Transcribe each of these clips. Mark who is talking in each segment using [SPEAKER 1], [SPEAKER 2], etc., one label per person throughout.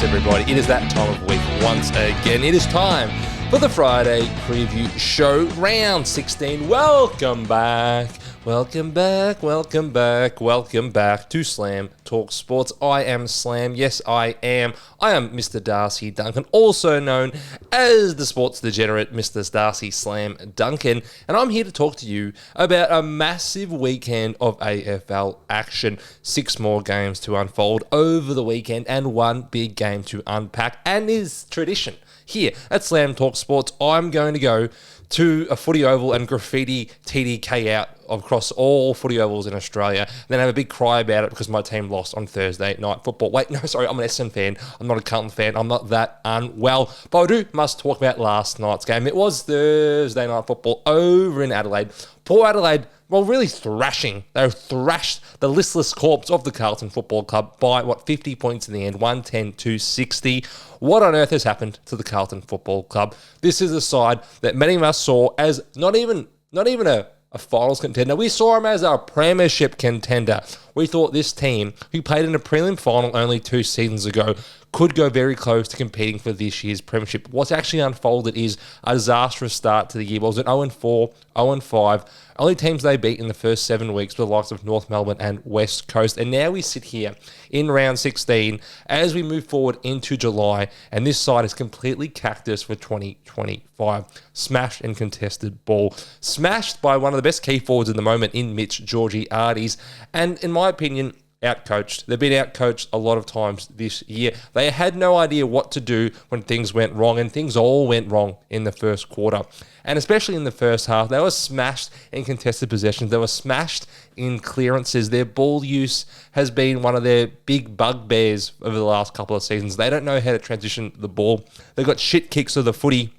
[SPEAKER 1] Yes, everybody, it is that time of week once again. It is time for the Friday preview show, round 16. Welcome back. Welcome back to Slam Talk Sports. I am Slam. Yes, I am. I am Mr. Darcy Duncan, also known as the sports degenerate Mr. Darcy Slam Duncan, and I'm here to talk to you about a massive weekend of AFL action. 6 more games to unfold over the weekend and one big game to unpack, and is tradition. Here at Slam Talk Sports, I'm going to go to a footy oval and graffiti TDK out across all footy ovals in Australia, then have a big cry about it because my team lost on Thursday night football. Wait, no, sorry, I'm an Essendon fan. I'm not a Carlton fan. I'm not that unwell. But I must talk about last night's game. It was Thursday night football over in Adelaide. Poor Adelaide, well, really thrashing. They thrashed the listless corpse of the Carlton Football Club by, 50 points in the end, 110-60. What on earth has happened to the Carlton Football Club? This is a side that many of us saw as not even a finals contender. We saw him as a premiership contender. We thought this team, who played in a prelim final only 2 seasons ago, could go very close to competing for this year's premiership. What's actually unfolded is a disastrous start to the year. It was an 0-4, 0-5. Only teams they beat in the first 7 weeks were the likes of North Melbourne and West Coast. And now we sit here in round 16 as we move forward into July, and this side is completely cactus for 2025. Smashed and contested ball. Smashed by one of the best key forwards in the moment in Mitch Georgiades. And in my opinion, outcoached. They've been outcoached a lot of times this year. They had no idea what to do when things went wrong, and things all went wrong in the first quarter. And especially in the first half, they were smashed in contested possessions. They were smashed in clearances. Their ball use has been one of their big bugbears over the last couple of seasons. They don't know how to transition the ball. They've got shit kicks of the footy.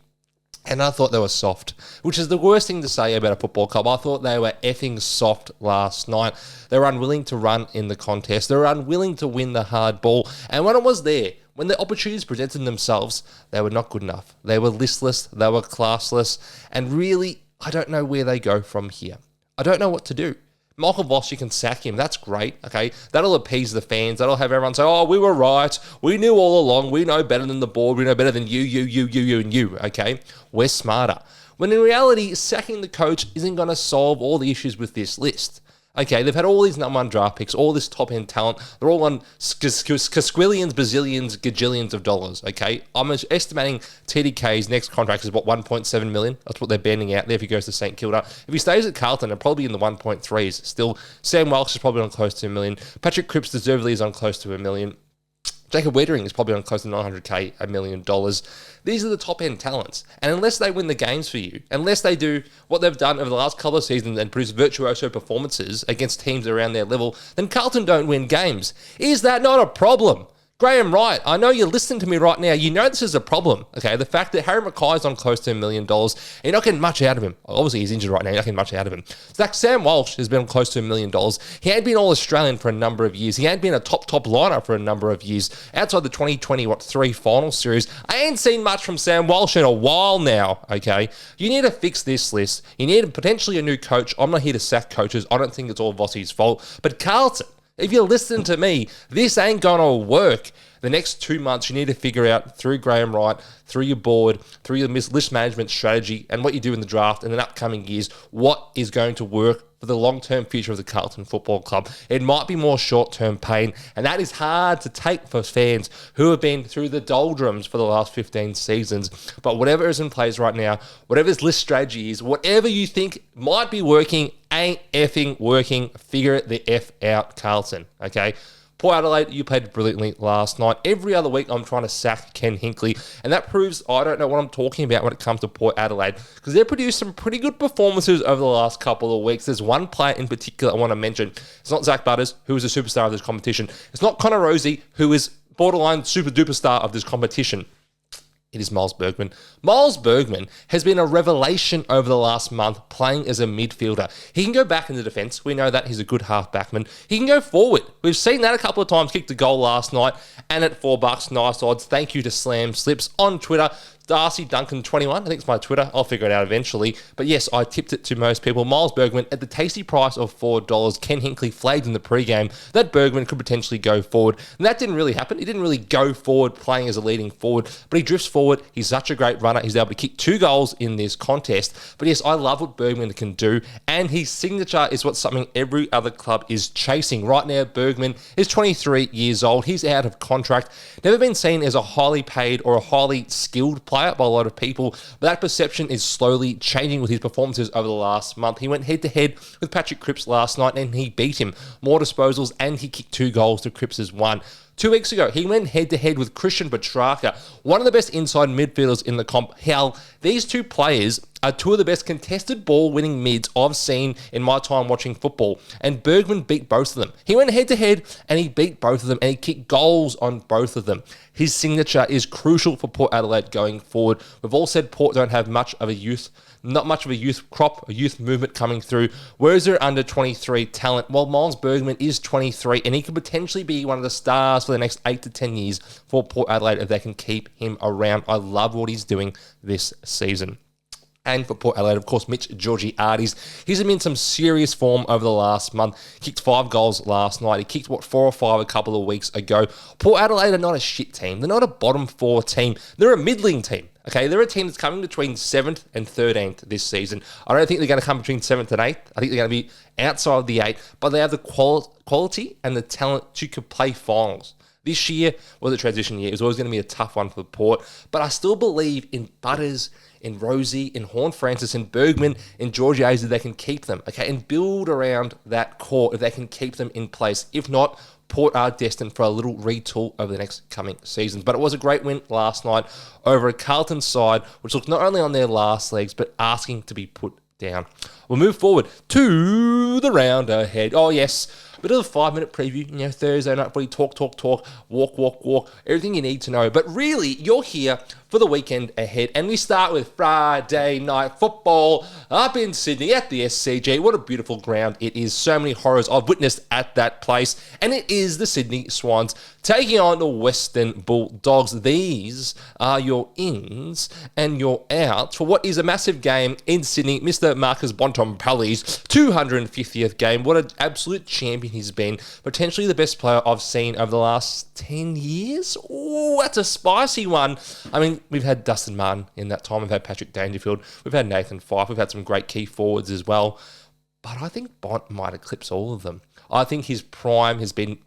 [SPEAKER 1] And I thought they were soft, which is the worst thing to say about a football club. I thought they were effing soft last night. They were unwilling to run in the contest. They were unwilling to win the hard ball. And when it was there, when the opportunities presented themselves, they were not good enough. They were listless. They were classless. And really, I don't know where they go from here. I don't know what to do. Michael Voss, you can sack him. That's great, okay? That'll appease the fans. That'll have everyone say, oh, we were right. We knew all along. We know better than the board. We know better than you, and you, okay? We're smarter. When in reality, sacking the coach isn't going to solve all the issues with this list. Okay, they've had all these number 1 draft picks, all this top-end talent. They're all on squillions, bazillions, gajillions of dollars, okay? I'm estimating TDK's next contract is, 1.7 million? That's what they're banding out there if he goes to St. Kilda. If he stays at Carlton, they're probably in the 1.3s. Still, Sam Welsh is probably on close to $1 million. Patrick Cripps deservedly is on close to $1 million. Jacob Weitering is probably on close to $900K, $1 million. These are the top-end talents. And unless they win the games for you, unless they do what they've done over the last couple of seasons and produce virtuoso performances against teams around their level, then Carlton don't win games. Is that not a problem? Graham Wright, I know you're listening to me right now. You know this is a problem, okay? The fact that Harry Mackay's on close to $1 million, and you're not getting much out of him. Obviously, he's injured right now. You're not getting much out of him. Sam Walsh has been on close to $1 million. He had been All-Australian for a number of years. He had been a top liner for a number of years. Outside the 2020, 3 final series, I ain't seen much from Sam Walsh in a while now, okay? You need to fix this list. You need potentially a new coach. I'm not here to sack coaches. I don't think it's all Vossi's fault. But Carlton, if you're listening to me, this ain't going to work. The next 2 months, you need to figure out through Graham Wright, through your board, through your list management strategy, and what you do in the draft and in upcoming years, what is going to work for the long-term future of the Carlton Football Club. It might be more short-term pain, and that is hard to take for fans who have been through the doldrums for the last 15 seasons. But whatever is in place right now, whatever his list strategy is, whatever you think might be working, ain't effing working. Figure it the F out, Carlton, okay? Poor Adelaide, you played brilliantly last night. Every other week, I'm trying to sack Ken Hinkley, and that proves I don't know what I'm talking about when it comes to Port Adelaide, because they've produced some pretty good performances over the last couple of weeks. There's one player in particular I want to mention. It's not Zach Butters, who is a superstar of this competition. It's not Connor Rosie, who is borderline super-duper star of this competition. It is Miles Bergman. Miles Bergman has been a revelation over the last month playing as a midfielder. He can go back in the defence. We know that he's a good half-backman. He can go forward. We've seen that a couple of times. Kicked a goal last night and at $4, nice odds. Thank you to Slam Slips on Twitter. Darcy Duncan 21, I think it's my Twitter. I'll figure it out eventually. But yes, I tipped it to most people. Miles Bergman at the tasty price of $4. Ken Hinkley flagged in the pregame that Bergman could potentially go forward. And that didn't really happen. He didn't really go forward playing as a leading forward, but he drifts forward. He's such a great runner. He's able to kick 2 goals in this contest. But yes, I love what Bergman can do. And his signature is what something every other club is chasing. Right now, Bergman is 23 years old. He's out of contract. Never been seen as a highly paid or a highly skilled player by a lot of people, but that perception is slowly changing with his performances over the last month. He went head-to-head with Patrick Cripps last night and he beat him. More disposals and he kicked 2 goals to Cripps' 1. 2 weeks ago, he went head-to-head with Christian Petrarca, one of the best inside midfielders in the comp. Hell, these 2 players are 2 of the best contested ball-winning mids I've seen in my time watching football, and Bergman beat both of them. He went head-to-head and he beat both of them, and he kicked goals on both of them. His signature is crucial for Port Adelaide going forward. We've all said Port don't have not much of a youth crop, a youth movement coming through. Where is their under 23 talent? Well, Miles Bergman is 23 and he could potentially be one of the stars for the next 8 to 10 years for Port Adelaide if they can keep him around. I love what he's doing this season. And for Port Adelaide, of course, Mitch Georgiades. He's been in some serious form over the last month. Kicked 5 goals last night. He kicked, 4 or 5 a couple of weeks ago. Port Adelaide are not a shit team. They're not a bottom 4 team. They're a middling team. Okay, they're a team that's coming between 7th and 13th this season. I don't think they're going to come between 7th and 8th. I think they're going to be outside of the 8, but they have the quality and the talent to play finals. This year was a transition year. It was always going to be a tough one for Port, but I still believe in Butters, in Rosie, in Horn-Francis, in Bergman, in Georgiades that they can keep them, okay, and build around that core if they can keep them in place. If not, Port are destined for a little retool over the next coming seasons. But it was a great win last night over a Carlton side, which looked not only on their last legs, but asking to be put down. We'll move forward to the round ahead. Oh, yes. A bit of a 5-minute preview, Thursday night footy, talk, walk, everything you need to know. But really, you're here for the weekend ahead. And we start with Friday night football up in Sydney at the SCG. What a beautiful ground it is. So many horrors I've witnessed at that place. And it is the Sydney Swans taking on the Western Bulldogs. These are your ins and your outs for what is a massive game in Sydney. Mr. Marcus Bontempelli's 250th game. What an absolute champion he's been. Potentially the best player I've seen over the last 10 years. Oh, that's a spicy one. I mean, we've had Dustin Martin in that time. We've had Patrick Dangerfield. We've had Nathan Fyfe. We've had some great key forwards as well. But I think Bont might eclipse all of them. I think his prime has been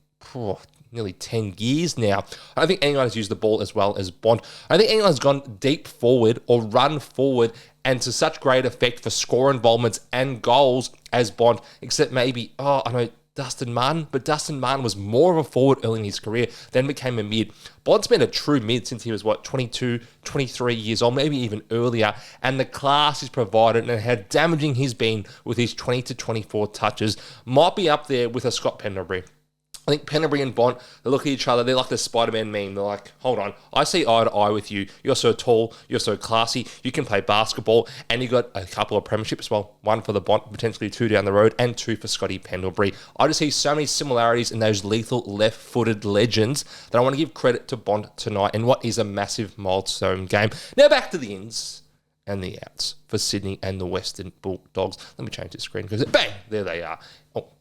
[SPEAKER 1] nearly 10 years now. I don't think anyone has used the ball as well as Bont. I don't think anyone has gone deep forward or run forward and to such great effect for score involvements and goals as Bont, except maybe, I know, Dustin Martin, but Dustin Martin was more of a forward early in his career, then became a mid. Bont's been a true mid since he was, 22, 23 years old, maybe even earlier, and the class he's provided and how damaging he's been with his 20 to 24 touches might be up there with a Scott Pendlebury. I think Pendlebury and Bont, they look at each other, they're like the Spider-Man meme. They're like, hold on, I see eye to eye with you. You're so tall, you're so classy, you can play basketball, and you got a couple of premierships, well, 1 for the Bont, potentially 2 down the road, and 2 for Scotty Pendlebury. I just see so many similarities in those lethal left-footed legends that I want to give credit to Bont tonight in what is a massive milestone game. Now back to the ins and the outs for Sydney and the Western Bulldogs. Let me change the screen because bang, there they are.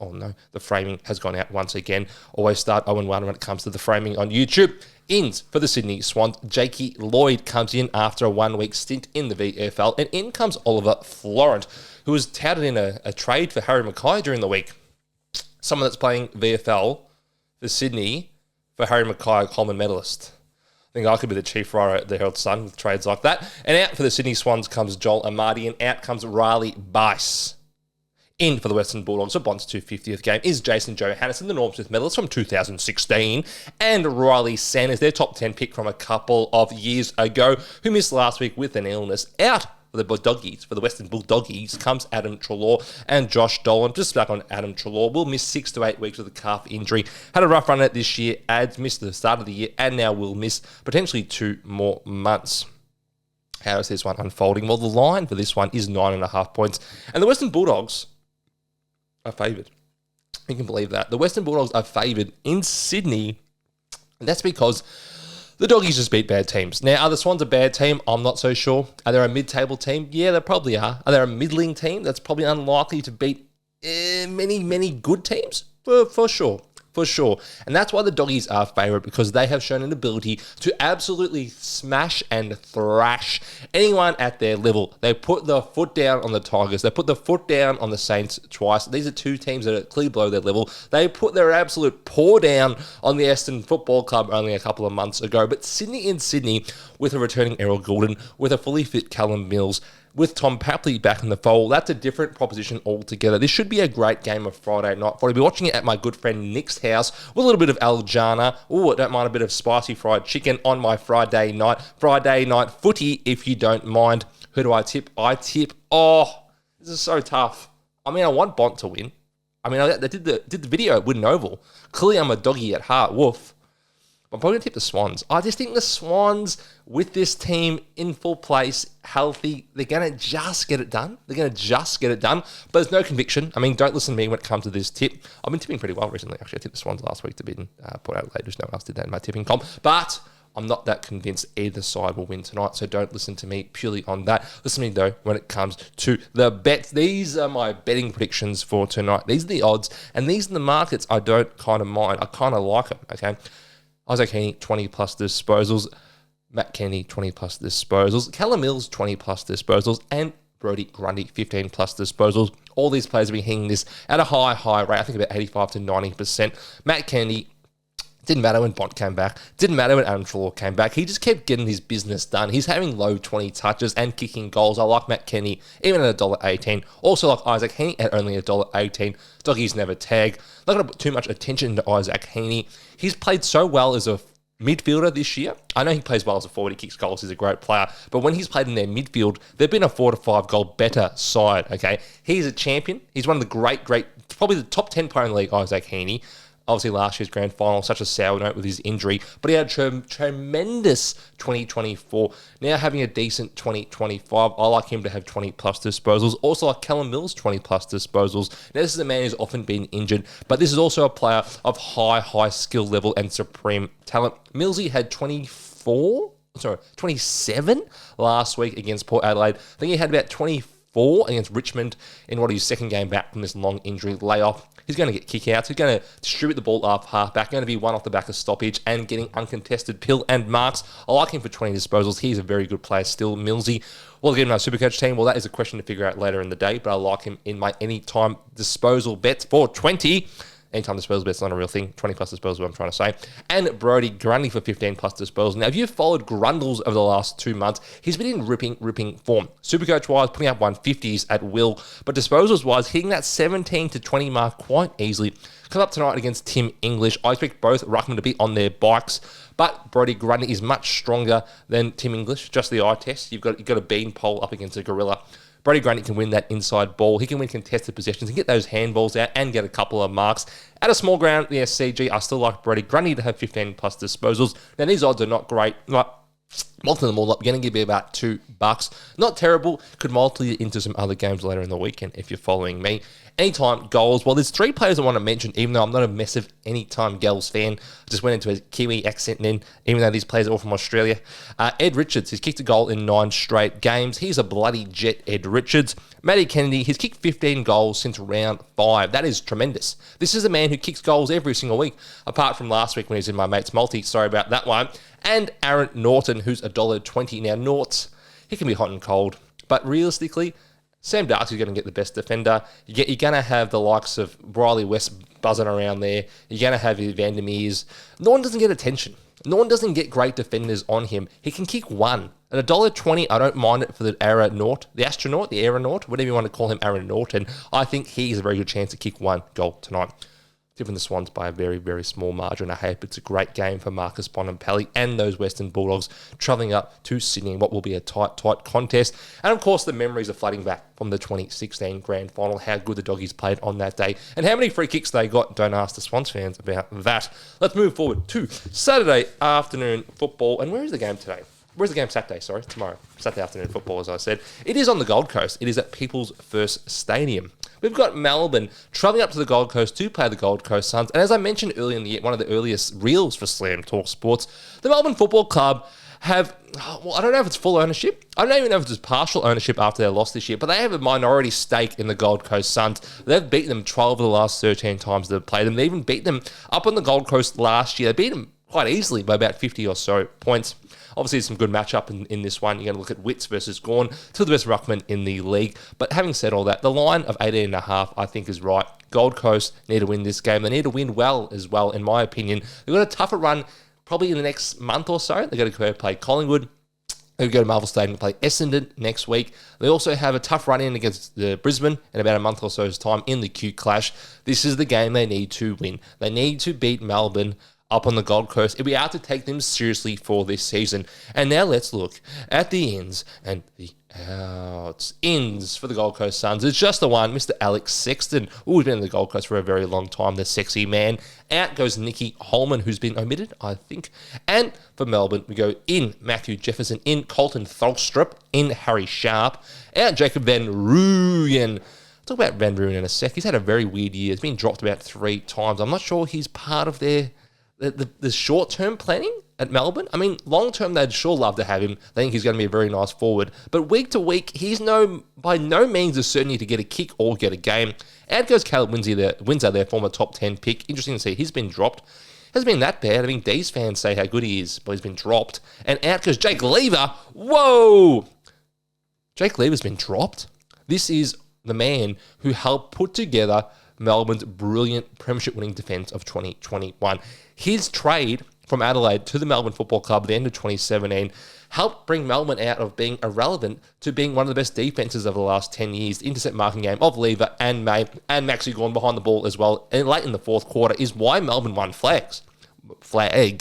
[SPEAKER 1] Oh no, the framing has gone out once again. Always start 0-1 when it comes to the framing on YouTube. Ins for the Sydney Swans. Jakey Lloyd comes in after a 1-week stint in the VFL. And in comes Oliver Florent, who was touted in a trade for Harry Mackay during the week. Someone that's playing VFL for Sydney for Harry Mackay, a Coleman medalist. I think I could be the chief writer at the Herald Sun with trades like that. And out for the Sydney Swans comes Joel Amadi, and out comes Riley Bice. In for the Western Bulldogs, so Bont's 250th game, is Jason Johannisen, the Norm Smith medalist from 2016, and Riley Sanders, their top 10 pick from a couple of years ago, who missed last week with an illness. Out for the Bulldogies, for the Western Bulldogies, comes Adam Treloar and Josh Dolan. Just back on Adam Treloar, will miss 6 to 8 weeks with a calf injury. Had a rough run at it this year, missed the start of the year, and now will miss potentially 2 more months. How is this one unfolding? Well, the line for this one is 9.5 points. And the Western Bulldogs are favoured. You can believe that. The Western Bulldogs are favoured in Sydney. And that's because the Doggies just beat bad teams. Now, are the Swans a bad team? I'm not so sure. Are they a mid-table team? Yeah, they probably are. Are they a middling team? That's probably unlikely to beat many good teams? For sure. For sure. And that's why the Doggies are favourite, because they have shown an ability to absolutely smash and thrash anyone at their level. They put the foot down on the Tigers. They put the foot down on the Saints twice. These are two teams that are clearly below their level. They put their absolute paw down on the Essendon Football Club only a couple of months ago. But Sydney in Sydney, with a returning Errol Goulden, with a fully fit Callum Mills, with Tom Papley back in the fold, that's a different proposition altogether. This should be a great game of Friday night. I'll be watching it at my good friend Nick's house with a little bit of Aljana. Oh, I don't mind a bit of spicy fried chicken on my Friday night. Friday night footy, if you don't mind. Who do I tip? This is so tough. I mean, I want Bont to win. I mean, they did the video at Wooden Oval. Clearly, I'm a doggy at heart. Woof. I'm probably going to tip the Swans. I just think the Swans, with this team in full place, healthy, they're going to just get it done. But there's no conviction. I mean, don't listen to me when it comes to this tip. I've been tipping pretty well recently, actually. I tipped the Swans last week to beat Port Adelaide. Just no one else did that in my tipping comp. But I'm not that convinced either side will win tonight, so don't listen to me purely on that. Listen to me, though, when it comes to the bets. These are my betting predictions for tonight. These are the odds, and these are the markets I don't kind of mind. I kind of like them, okay? Isaac Heaney, 20-plus disposals. Matt Kennedy, 20-plus disposals. Callum Mills, 20-plus disposals. And Brodie Grundy, 15-plus disposals. All these players have been hitting this at a high rate. I think about 85 to 90%. Matt Kennedy, didn't matter when Bont came back. Didn't matter when Adam Treloar came back. He just kept getting his business done. He's having low 20 touches and kicking goals. I like Matt Kennedy, even at $1.18. Also like Isaac Heaney at only $1.18. Doggies never tag. Not going to put too much attention to Isaac Heaney. He's played so well as a midfielder this year. I know he plays well as a forward. He kicks goals. He's a great player. But when he's played in their midfield, they've been a 4 to 5 goal better side, okay? He's a champion. He's one of the great, probably the top 10 player in the league, Isaac Heaney. Obviously, last year's grand final, such a sour note with his injury. But he had a tremendous 2024. Now having a decent 2025. I like him to have 20-plus disposals. Also like Callum Mills, 20-plus disposals. Now, this is a man who's often been injured, but this is also a player of high skill level and supreme talent. Millsy had 27 last week against Port Adelaide. I think he had about 24 against Richmond in what his second game back from this long injury layoff. He's going to get kick-outs. He's going to distribute the ball off half-back. Going to be one off the back of stoppage and getting uncontested pill and marks. I like him for 20 disposals. He's a very good player still. Millsy. Will I get him in our Supercoach team? Well, that is a question to figure out later in the day, but I like him in my anytime disposal bets for 20. Anytime disposal bet's not a real thing. 20-plus disposals, what I'm trying to say. And Brodie Grundy for 15-plus disposals. Now, if you've followed Grundles over the last 2 months, he's been in ripping form. Supercoach-wise, putting up 150s at will. But disposals-wise, hitting that 17 to 20 mark quite easily. Come up tonight against Tim English. I expect both ruckmen to be on their bikes. But Brodie Grundy is much stronger than Tim English. Just the eye test. You've got a beanpole up against a gorilla. Brodie Grundy can win that inside ball. He can win contested possessions and get those handballs out and get a couple of marks. At a small ground, the SCG, I still like Brodie Grundy to have 15-plus disposals. Now, these odds are not great. Multiply them all up, you're going to give me about $2. Not terrible. Could multiply it into some other games later in the weekend if you're following me. Anytime goals. Well, there's 3 players I want to mention, even though I'm not a massive anytime goals fan. I just went into a Kiwi accent then, even though these players are all from Australia. Ed Richards, he's kicked a goal in 9 straight games. He's a bloody jet, Ed Richards. Matty Kennedy, he's kicked 15 goals since round 5. That is tremendous. This is a man who kicks goals every single week, apart from last week when he was in my mate's multi. Sorry about that one. And Aaron Norton, who's $1.20. Now, Norts, he can be hot and cold, but realistically, Sam Darcy's going to get the best defender. You're going to have the likes of Riley West buzzing around there. You're going to have your Vandermeers. Norton doesn't get attention. Norton doesn't get great defenders on him. He can kick one. At $1.20, I don't mind it for the aeronaut, whatever you want to call him, Aaron Norton. I think he has a very good chance to kick 1 goal tonight. Tipping the Swans by a very small margin. I hope it's a great game for Marcus Bontempelli and those Western Bulldogs travelling up to Sydney in what will be a tight contest. And of course, the memories are flooding back from the 2016 grand final, how good the Doggies played on that day, and how many free kicks they got. Don't ask the Swans fans about that. Let's move forward to Saturday afternoon football. And where is the game today? Where's the game Saturday? Sorry, tomorrow. Saturday afternoon football, as I said. It is on the Gold Coast. It is at People's First Stadium. We've got Melbourne travelling up to the Gold Coast to play the Gold Coast Suns. And as I mentioned earlier in the year, one of the earliest reels for Slam Talk Sports, the Melbourne Football Club have, well, I don't know if it's full ownership. I don't even know if it's partial ownership after their loss this year, but they have a minority stake in the Gold Coast Suns. They've beaten them 12 of the last 13 times they've played them. They even beat them up on the Gold Coast last year. They beat them quite easily by about 50 or so points. Obviously, some good matchup in this one. You're going to look at Witts versus Gawn, two of the best ruckmen in the league. But having said all that, the line of 18.5, I think, is right. Gold Coast need to win this game. They need to win well as well, in my opinion. They've got a tougher run probably in the next month or so. They're going to go play Collingwood. They go to Marvel Stadium and play Essendon next week. They also have a tough run-in against Brisbane in about a month or so's time in the Q Clash. This is the game they need to win. They need to beat Melbourne up on the Gold Coast if we are to take them seriously for this season. And now let's look at the ins and the outs. Ins for the Gold Coast Suns. It's just the one, Mr. Alex Sexton, who's been in the Gold Coast for a very long time, the sexy man. Out goes Nicky Holman, who's been omitted, I think. And for Melbourne, we go in Matthew Jefferson, in Colton Tholstrup, in Harry Sharp, out Jacob Van Rooyen. Talk about Van Rooyen in a sec. He's had a very weird year. He's been dropped about 3 times. I'm not sure he's part of their the short-term planning at Melbourne. I mean, long-term, they'd sure love to have him. They think he's going to be a very nice forward. But week to week, he's by no means a certainty to get a kick or get a game. Out goes Caleb Windsor, their former top 10 pick. Interesting to see. He's been dropped. Hasn't been that bad. I mean, D's fans say how good he is, but he's been dropped. And out goes Jake Lever. Whoa! Jake Lever's been dropped. This is the man who helped put together Melbourne's brilliant premiership-winning defence of 2021. His trade from Adelaide to the Melbourne Football Club at the end of 2017 helped bring Melbourne out of being irrelevant to being one of the best defences of the last 10 years. The intercept marking game of Lever and May and Maxi Gawn behind the ball as well. And late in the fourth quarter is why Melbourne won flag, why they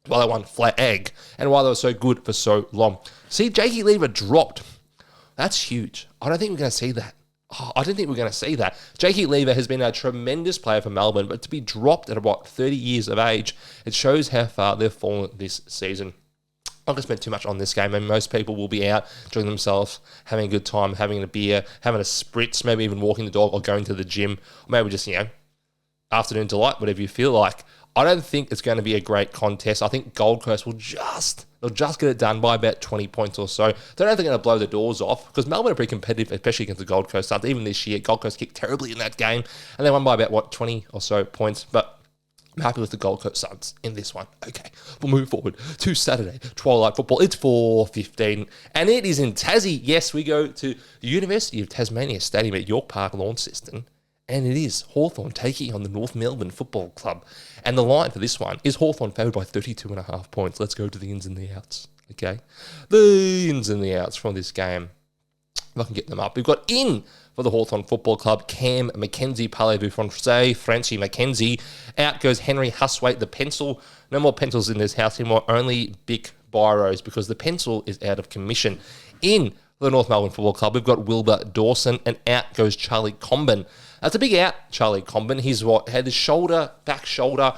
[SPEAKER 1] won flag, and why they were so good for so long. See, Jakey Lever dropped. That's huge. I don't think we're going to see that. I didn't think we were going to see that. Jakey Lever has been a tremendous player for Melbourne, but to be dropped at about 30 years of age, it shows how far they've fallen this season. I'm not going to spend too much on this game, and most people will be out enjoying themselves, having a good time, having a beer, having a spritz, maybe even walking the dog or going to the gym, or maybe just, afternoon delight, whatever you feel like. I don't think it's going to be a great contest. I think Gold Coast will just get it done by about 20 points or so. Don't know if they're going to blow the doors off, because Melbourne are pretty competitive, especially against the Gold Coast Suns. Even this year, Gold Coast kicked terribly in that game, and they won by about, 20 or so points. But I'm happy with the Gold Coast Suns in this one. Okay, we'll move forward to Saturday, Twilight Football. It's 4:15, and it is in Tassie. Yes, we go to the University of Tasmania Stadium at York Park, Launceston. And it is Hawthorn taking on the North Melbourne Football Club. And the line for this one is Hawthorn favoured by 32.5 points. Let's go to the ins and the outs, okay? The ins and the outs from this game. If I can get them up. We've got in for the Hawthorn Football Club, Cam McKenzie, Parlez-vous Francais, Francie McKenzie. Out goes Henry Huswaite, the pencil. No more pencils in this house anymore, only big biros, because the pencil is out of commission. In for the North Melbourne Football Club, we've got Wilbur Dawson, and out goes Charlie Comben. That's a big out, Charlie Comben. He's had his shoulder, back shoulder.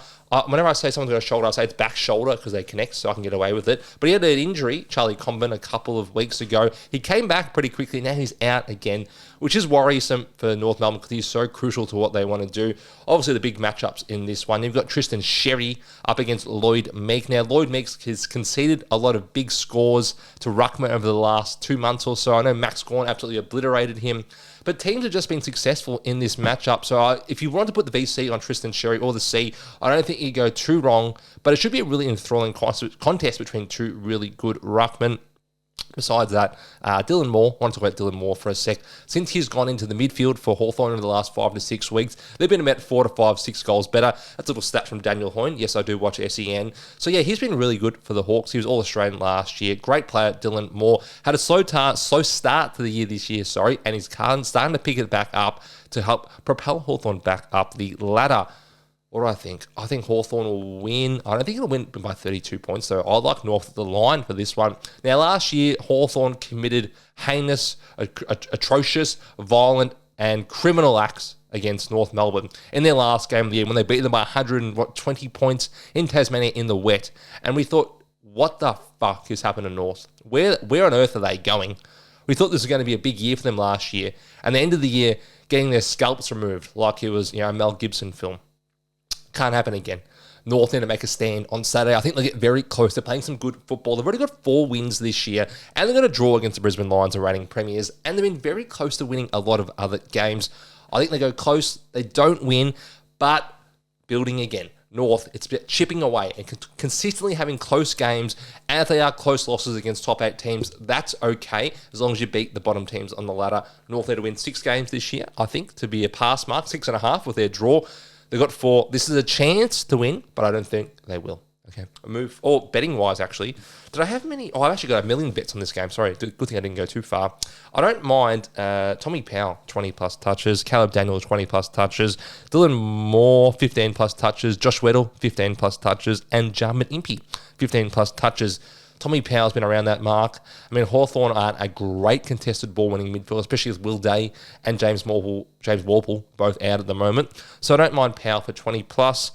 [SPEAKER 1] Whenever I say someone's got a shoulder, I say it's back shoulder because they connect, so I can get away with it. But he had an injury, Charlie Comben, a couple of weeks ago. He came back pretty quickly. Now he's out again, which is worrisome for North Melbourne because he's so crucial to what they want to do. Obviously, the big matchups in this one. You've got Tristan Sherry up against Lloyd Meek. Now, Lloyd Meek has conceded a lot of big scores to Ruckman over the last 2 months or so. I know Max Gawn absolutely obliterated him. But teams have just been successful in this matchup. So if you want to put the VC on Tristan Sherry or the C, I don't think you go too wrong. But it should be a really enthralling contest between two really good ruckmen. Besides that, Dylan Moore, I want to talk about Dylan Moore for a sec. Since he's gone into the midfield for Hawthorn in the last 5 to 6 weeks, they've been about 4 to 5, 6 goals better. That's a little stat from Daniel Hoyne. Yes, I do watch SEN. So yeah, he's been really good for the Hawks. He was All-Australian last year. Great player, Dylan Moore. Had a slow start to the year this year, and he's starting to pick it back up to help propel Hawthorn back up the ladder. What do I think? I think Hawthorn will win. I don't think it'll win by 32 points, though. I like North at the line for this one. Now, last year, Hawthorn committed heinous, atrocious, violent, and criminal acts against North Melbourne in their last game of the year when they beat them by 120 points in Tasmania in the wet. And we thought, what the fuck is happening to North? Where on earth are they going? We thought this was going to be a big year for them last year. And the end of the year, getting their scalps removed like it was, a Mel Gibson film. Can't happen again. North need to make a stand on Saturday. I think they'll get very close. They're playing some good football. They've already got 4 wins this year, and they're going to draw against the Brisbane Lions, the reigning premiers, and they've been very close to winning a lot of other games. I think they go close. They don't win, but building again. North, it's chipping away and consistently having close games, and if they are close losses against top 8 teams, that's okay, as long as you beat the bottom teams on the ladder. North need to win 6 games this year, I think, to be a pass mark, 6.5 with their draw. They've got 4. This is a chance to win, but I don't think they will. Okay, betting-wise, actually. Did I have many? Oh, I've actually got a million bets on this game. Sorry, good thing I didn't go too far. I don't mind Tommy Powell, 20-plus touches. Caleb Daniel, 20-plus touches. Dylan Moore, 15-plus touches. Josh Weddle, 15-plus touches. And Jarman Impey, 15-plus touches. Tommy Powell's been around that mark. I mean, Hawthorn aren't a great contested ball-winning midfield, especially with Will Day and James Warple both out at the moment. So I don't mind Powell for 20-plus.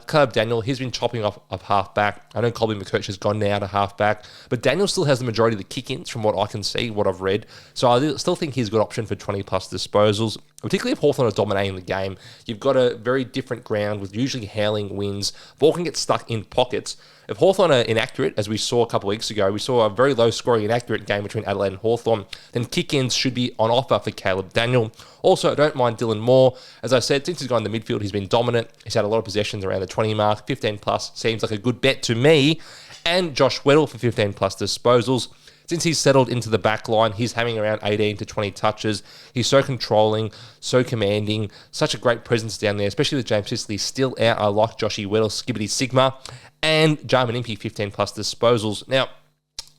[SPEAKER 1] Caleb Daniel, he's been chopping off half-back. I know Colby McCurch has gone now to half-back, but Daniel still has the majority of the kick-ins from what I can see, what I've read. So I still think he's a good option for 20-plus disposals, particularly if Hawthorn are dominating the game. You've got a very different ground with usually howling winds. Ball can get stuck in pockets. If Hawthorn are inaccurate, as we saw a couple of weeks ago, we saw a very low-scoring inaccurate game between Adelaide and Hawthorn, then kick-ins should be on offer for Caleb Daniel. Also, I don't mind Dylan Moore. As I said, since he's gone in the midfield, he's been dominant. He's had a lot of possessions around the 20 mark. 15-plus seems like a good bet to me. And Josh Weddle for 15-plus disposals. Since he's settled into the back line, he's having around 18 to 20 touches. He's so controlling, so commanding, such a great presence down there, especially with James Sicily still out. I like Joshy Weddle, Skibbity Sigma, and Jarman Impey, 15-plus disposals. Now,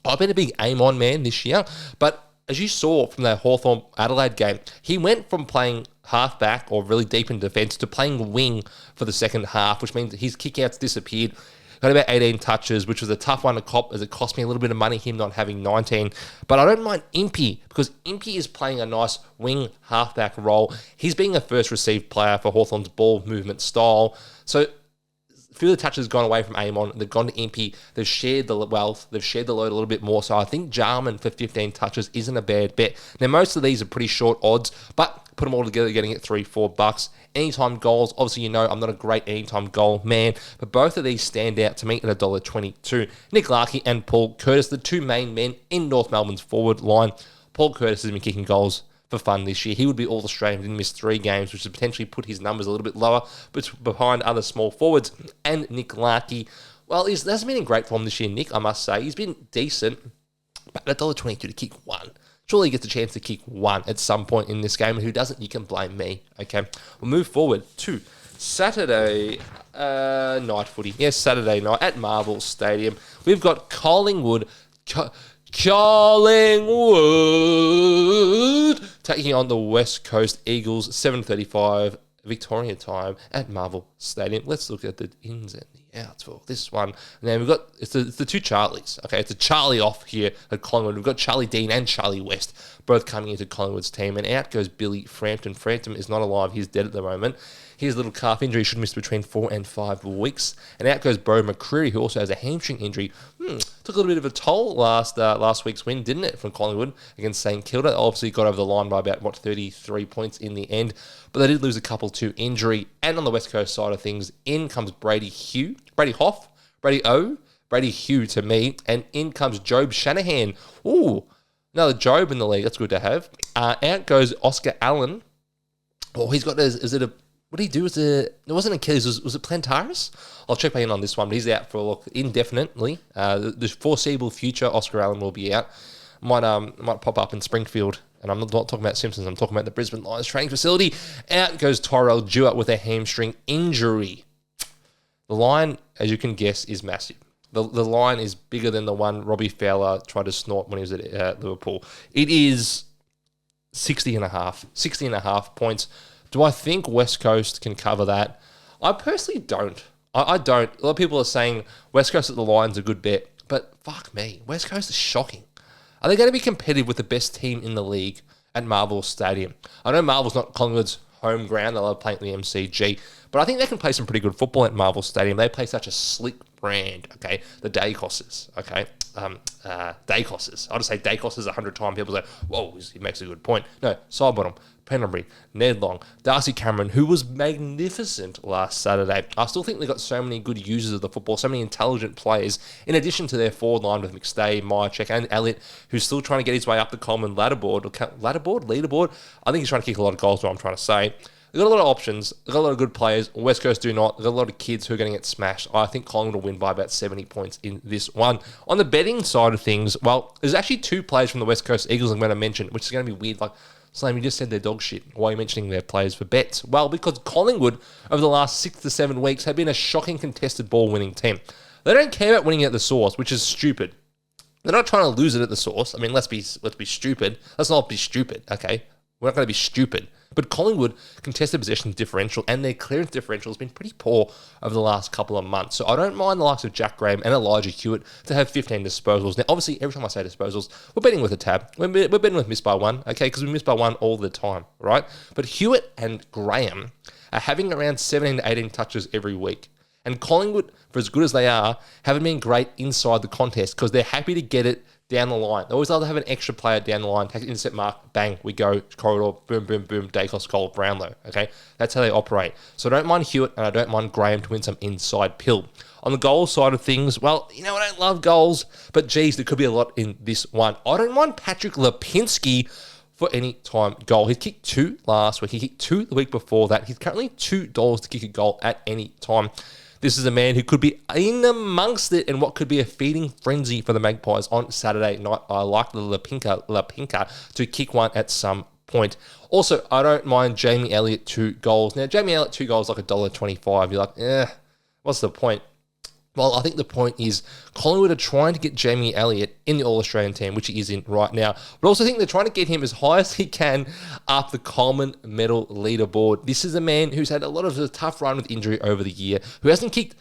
[SPEAKER 1] I've been a big aim-on man this year, but as you saw from the Hawthorn-Adelaide game, he went from playing half-back or really deep in defence to playing wing for the second half, which means his kick-outs disappeared. Got about 18 touches, which was a tough one to cop as it cost me a little bit of money, him not having 19. But I don't mind Impey because Impey is playing a nice wing halfback role. He's being a first received player for Hawthorn's ball movement style. So a few of the touches have gone away from Amon. They've gone to Impey. They've shared the wealth. They've shared the load a little bit more. So I think Jarman for 15 touches isn't a bad bet. Now, most of these are pretty short odds, but put them all together, getting it $3-4. Anytime goals, obviously, I'm not a great anytime goal man, but both of these stand out to me at $1.22. Nick Larkey and Paul Curtis, the two main men in North Melbourne's forward line. Paul Curtis has been kicking goals for fun this year. He would be All-Australian, didn't miss 3 games, which would potentially put his numbers a little bit lower, but behind other small forwards. And Nick Larkey, well, he hasn't been in great form this year, Nick, I must say. He's been decent, but at $1.22 to kick 1. Surely he gets a chance to kick 1 at some point in this game, and who doesn't, you can blame me. Okay, we'll move forward to Saturday night footy. Yes, Saturday night at Marvel Stadium. We've got Collingwood taking on the West Coast Eagles, 7:35 Victorian time at Marvel Stadium. Let's look at the ins and the outs for this one. And then we've got, it's the two Charlies. Okay, it's a Charlie off here at Collingwood. We've got Charlie Dean and Charlie West both coming into Collingwood's team. And out goes Billy Frampton. Frampton is not alive. He's dead at the moment. His little calf injury should miss between 4 and 5 weeks. And out goes Bo McCreary, who also has a hamstring injury. Took a little bit of a toll last week's win, didn't it, from Collingwood against St. Kilda. Obviously got over the line by about, 33 points in the end. But they did lose a couple to injury. And on the West Coast side of things, in comes Brady Hugh to me. And in comes Job Shanahan. Ooh, another Job in the league. That's good to have. Out goes Oscar Allen. Oh, he's got, what did he do? It wasn't Achilles. Was it Plantaris? I'll check back in on this one, but he's out for indefinitely. The foreseeable future, Oscar Allen will be out. Might pop up in Springfield. And I'm not talking about Simpsons. I'm talking about the Brisbane Lions training facility. Out goes Tyrell Jewett with a hamstring injury. The line, as you can guess, is massive. The line is bigger than the one Robbie Fowler tried to snort when he was at Liverpool. It is 60.5 points. Do I think West Coast can cover that? I personally don't. I don't. A lot of people are saying West Coast at the Lions a good bet, but fuck me. West Coast is shocking. Are they going to be competitive with the best team in the league at Marvel Stadium? I know Marvel's not Collingwood's home ground. They love playing at the MCG. But I think they can play some pretty good football at Marvel Stadium. They play such a slick brand, okay? The Dacosses, okay? Dacosses. I'll just say Dacosses 100 times. People say, whoa, he makes a good point. No, Sidebottom, Pendlebury, Ned Long, Darcy Cameron, who was magnificent last Saturday. I still think they've got so many good users of the football, so many intelligent players, in addition to their forward line with McStay, Myercheck, and Elliott, who's still trying to get his way up the Coleman leaderboard. I think he's trying to kick a lot of goals, is what I'm trying to say. They've got a lot of options. They've got a lot of good players. West Coast do not. They've got a lot of kids who are going to get smashed. I think Collingwood will win by about 70 points in this one. On the betting side of things, well, there's actually 2 players from the West Coast Eagles I'm going to mention, which is going to be weird. Like, Slam, you just said they're dog shit. Why are you mentioning their players for bets? Well, because Collingwood, over the last 6 to 7 weeks, have been a shocking contested ball-winning team. They don't care about winning at the source, which is stupid. They're not trying to lose it at the source. I mean, let's be stupid. Let's not be stupid, okay? We're not going to be stupid. But Collingwood contested possession differential and their clearance differential has been pretty poor over the last couple of months. So I don't mind the likes of Jack Graham and Elijah Hewitt to have 15 disposals. Now, obviously, every time I say disposals, we're betting with a tab. We're betting with miss by one, okay? Because we miss by one all the time, right? But Hewitt and Graham are having around 17 to 18 touches every week. And Collingwood, for as good as they are, haven't been great inside the contest because they're happy to get it down the line. They always love to have an extra player down the line, take an intercept mark, bang, we go, corridor, boom, boom, boom, Dacos, goal, Brownlow, okay? That's how they operate. So I don't mind Hewitt and I don't mind Graham to win some inside pill. On the goal side of things, well, I don't love goals, but geez, there could be a lot in this one. I don't mind Patrick Lipinski for any time goal. He kicked 2 last week. He kicked 2 the week before that. He's currently $2 to kick a goal at any time. This is a man who could be in amongst it in what could be a feeding frenzy for the Magpies on Saturday night. I like the Lapinka to kick one at some point. Also, I don't mind Jamie Elliott 2 goals. Now, Jamie Elliott 2 goals like $1.25. You're like, what's the point? Well, I think the point is Collingwood are trying to get Jamie Elliott in the All-Australian team, which he is in right now. But also think they're trying to get him as high as he can up the Coleman medal leaderboard. This is a man who's had a lot of a tough run with injury over the year, who hasn't kicked,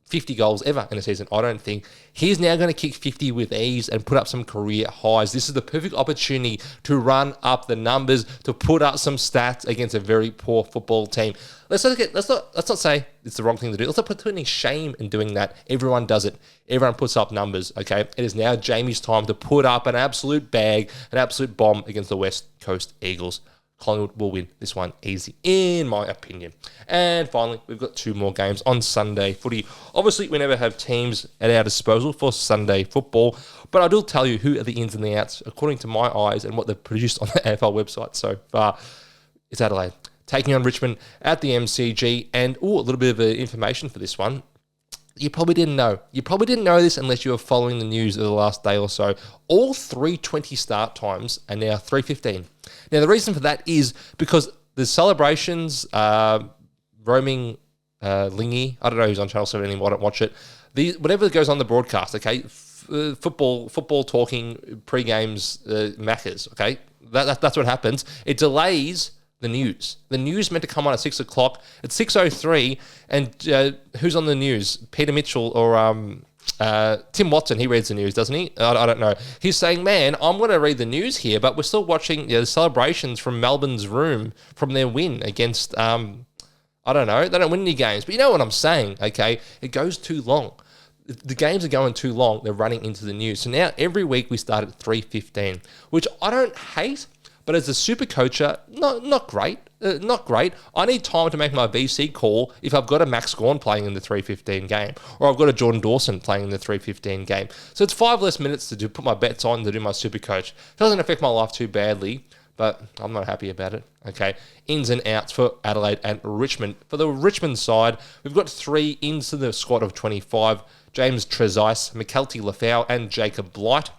[SPEAKER 1] 50 goals ever in a season, I don't think. He's now going to kick 50 with ease and put up some career highs. This is the perfect opportunity to run up the numbers, to put up some stats against a very poor football team. Let's not say it's the wrong thing to do. Let's not put any shame in doing that. Everyone does it. Everyone puts up numbers, okay? It is now Jamie's time to put up an absolute bag, an absolute bomb against the West Coast Eagles. Collingwood will win this one easy, in my opinion. And finally, we've got 2 more games on Sunday footy. Obviously, we never have teams at our disposal for Sunday football, but I will tell you who are the ins and the outs, according to my eyes and what they've produced on the AFL website so far. It's Adelaide taking on Richmond at the MCG, and a little bit of information for this one. You probably didn't know. You probably didn't know this unless you were following the news of the last day or so. All 3:20 start times are now 3:15. Now, the reason for that is because the celebrations, roaming Lingy, I don't know who's on Channel 7 anymore, I don't watch it. Whatever goes on the broadcast, okay, football talking, pre-games, maccas, okay? That's what happens. It delays the news. The news meant to come on at 6 o'clock. It's 6:03, and who's on the news? Peter Mitchell or Tim Watson? He reads the news, doesn't he? I don't know. He's saying, man, I'm going to read the news here, but we're still watching the celebrations from Melbourne's room from their win against, I don't know. They don't win any games, but you know what I'm saying, okay? It goes too long. The games are going too long. They're running into the news. So now every week we start at 3:15, which I don't hate. But as a super coacher, not great. Not great. I need time to make my VC call if I've got a Max Gawn playing in the 3:15 game, or I've got a Jordan Dawson playing in the 3:15 game. So it's 5 less minutes to put my bets on to do my super coach. It doesn't affect my life too badly, but I'm not happy about it. Okay, ins and outs for Adelaide and Richmond. For the Richmond side, we've got 3 into the squad of 25. James Trezise, McKelty Lafau, and Jacob Blight.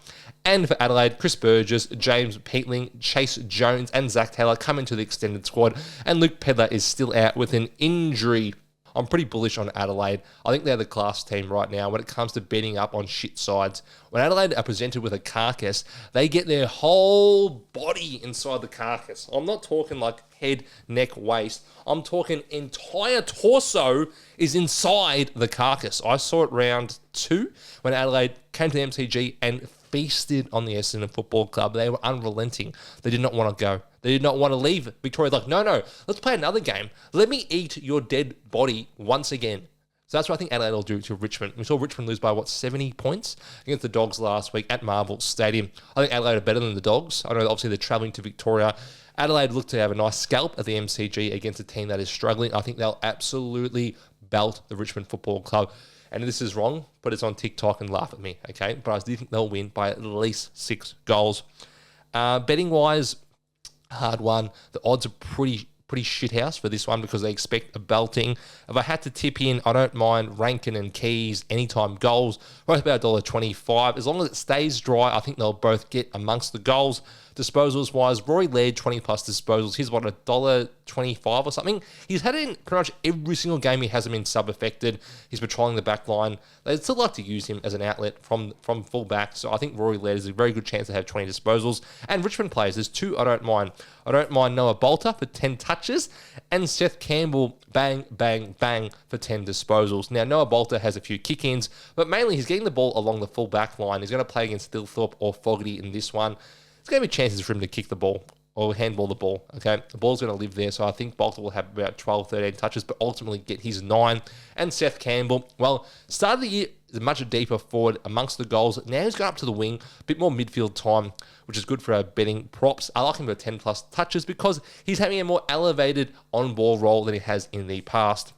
[SPEAKER 1] And for Adelaide, Chris Burgess, James Peatling, Chase Jones, and Zach Taylor come into the extended squad. And Luke Pedler is still out with an injury. I'm pretty bullish on Adelaide. I think they're the class team right now when it comes to betting up on shit sides. When Adelaide are presented with a carcass, they get their whole body inside the carcass. I'm not talking like head, neck, waist. I'm talking entire torso is inside the carcass. I saw it round 2 when Adelaide came to the MCG and
[SPEAKER 2] feasted on the Essendon Football Club. They were unrelenting. They did not want to go. They did not want to leave. Victoria's like, no, let's play another game. Let me eat your dead body once again. So that's what I think Adelaide will do to Richmond. We saw Richmond lose by, 70 points against the Dogs last week at Marvel Stadium. I think Adelaide are better than the Dogs. I know obviously they're travelling to Victoria. Adelaide look to have a nice scalp at the MCG against a team that is struggling. I think they'll absolutely belt the Richmond Football Club. And this is wrong, but it's on TikTok and laugh at me, okay? But I do think they'll win by at least 6 goals. Betting-wise, hard one. The odds are pretty shithouse for this one because they expect a belting. If I had to tip in, I don't mind Rankin and Keys anytime goals. Both about $1.25. As long as it stays dry, I think they'll both get amongst the goals. Disposals-wise, Rory Laird, 20-plus disposals. He's $1.25 or something. He's had it in pretty much every single game he hasn't been sub-affected. He's patrolling the back line. They'd still like to use him as an outlet from full back, so I think Rory Laird is a very good chance to have 20 disposals. And Richmond players, there's 2 I don't mind. I don't mind Noah Bolter for 10 touches and Seth Campbell, bang, bang, bang, for 10 disposals. Now, Noah Bolter has a few kick-ins, but mainly he's getting the ball along the full back line. He's going to play against Thilthorpe or Fogarty in this one. There's going to be chances for him to kick the ball or handball the ball, okay? The ball's going to live there, so I think Bolter will have about 12, 13 touches, but ultimately get his 9. And Seth Campbell, well, start of the year is much deeper forward amongst the goals. Now he's gone up to the wing, a bit more midfield time, which is good for our betting props. I like him for 10-plus touches because he's having a more elevated on-ball role than he has in the past.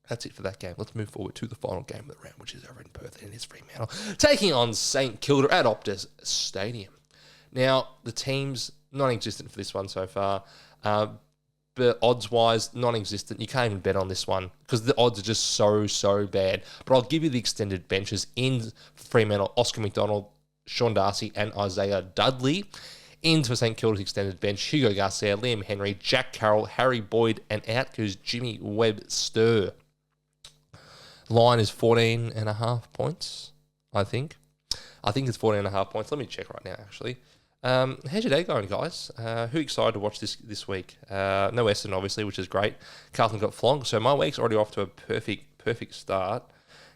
[SPEAKER 2] That's it for that game. Let's move forward to the final game of the round, which is over in Perth, and it is Fremantle, taking on St. Kilda at Optus Stadium. Now, the team's non-existent for this one so far, but odds-wise, non-existent. You can't even bet on this one because the odds are just so bad. But I'll give you the extended benches in Fremantle: Oscar McDonald, Sean Darcy, and Isaiah Dudley. Into St. Kilda's extended bench: Hugo Garcia, Liam Henry, Jack Carroll, Harry Boyd, and out goes Jimmy Webster. Line is 14.5 points, I think. I think it's 14.5 points. Let me check right now, actually. How's your day going, guys? Who excited to watch this week? No Essendon, obviously, which is great. Carlton got flogged, so my week's already off to a perfect start.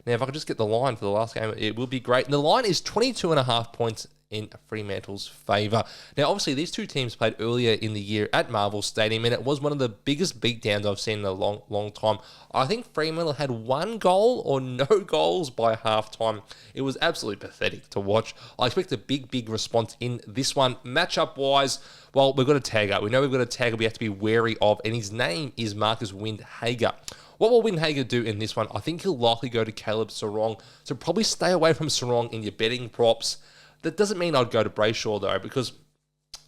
[SPEAKER 2] Now, if I could just get the line for the last game, it will be great. And the line is 22.5 points in Fremantle's favour. Now, obviously, these two teams played earlier in the year at Marvel Stadium, and it was one of the biggest beatdowns I've seen in a long time. I think Fremantle had 1 goal or no goals by halftime. It was absolutely pathetic to watch. I expect a big response in this one. Matchup-wise, well, we've got a tagger. We know we've got a tagger we have to be wary of, and his name is Marcus Windhager. What will Windhager do in this one? I think he'll likely go to Caleb Sarong, so probably stay away from Sarong in your betting props. That doesn't mean I'd go to Brayshaw, though, because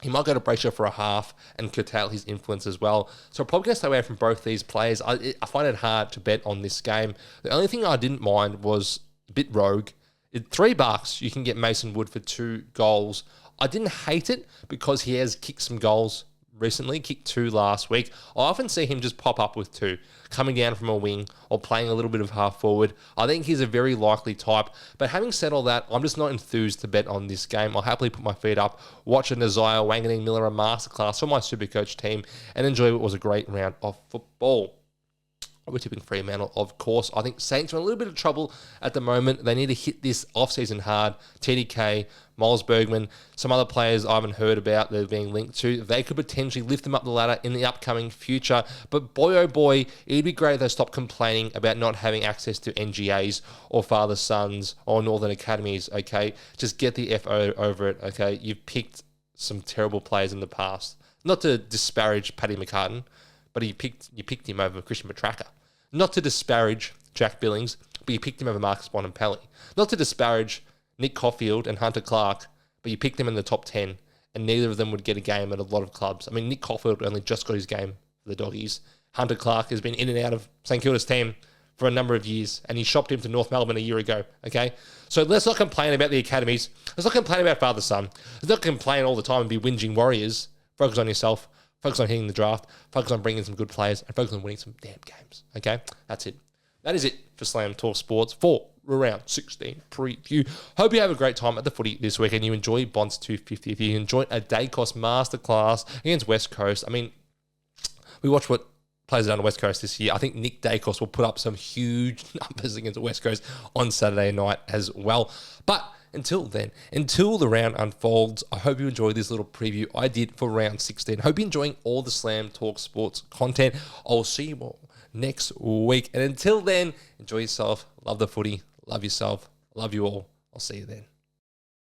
[SPEAKER 2] he might go to Brayshaw for a half and curtail his influence as well. So I'm probably going to stay away from both these players. I find it hard to bet on this game. The only thing I didn't mind was a bit rogue. At $3, you can get Mason Wood for 2 goals. I didn't hate it because he has kicked some goals recently, kicked 2 last week. I often see him just pop up with 2, coming down from a wing or playing a little bit of half forward. I think he's a very likely type. But having said all that, I'm just not enthused to bet on this game. I'll happily put my feet up, watch a Nazia Wanganeen-Miller masterclass for my Supercoach team, and enjoy what was a great round of football. We're tipping Fremantle, of course. I think Saints are in a little bit of trouble at the moment. They need to hit this off-season hard. TDK, Miles Bergman, some other players I haven't heard about that are being linked to. They could potentially lift them up the ladder in the upcoming future. But boy, oh boy, it'd be great if they stop complaining about not having access to NGAs or Father Sons or Northern Academies, okay? Just get the F over it, okay? You've picked some terrible players in the past. Not to disparage Paddy McCartan, but you picked him over Christian Petracca. Not to disparage Jack Billings, but you picked him over Marcus Bontempelli. Not to disparage Nick Caulfield and Hunter Clark, but you picked them in the top 10, and neither of them would get a game at a lot of clubs. I mean, Nick Caulfield only just got his game for the Doggies. Hunter Clark has been in and out of St. Kilda's team for a number of years, and he shopped him to North Melbourne a year ago, okay? So let's not complain about the academies. Let's not complain about father-son. Let's not complain all the time and be whinging warriors. Focus on yourself. Focus on hitting the draft, focus on bringing some good players, and focus on winning some damn games, okay? That's it. That is it for Slam Talk Sports for Round 16 preview. Hope you have a great time at the footy this week and you enjoy Bonds 250. If you enjoyed a Dacos masterclass against West Coast, I mean, we watched what plays it on the West Coast this year. I think Nick Dacos will put up some huge numbers against the West Coast on Saturday night as well. But until then, until the round unfolds, I hope you enjoyed this little preview I did for round 16. Hope you're enjoying all the Slam Talk Sports content. I'll see you all next week. And until then, enjoy yourself. Love the footy. Love yourself. Love you all. I'll see you then.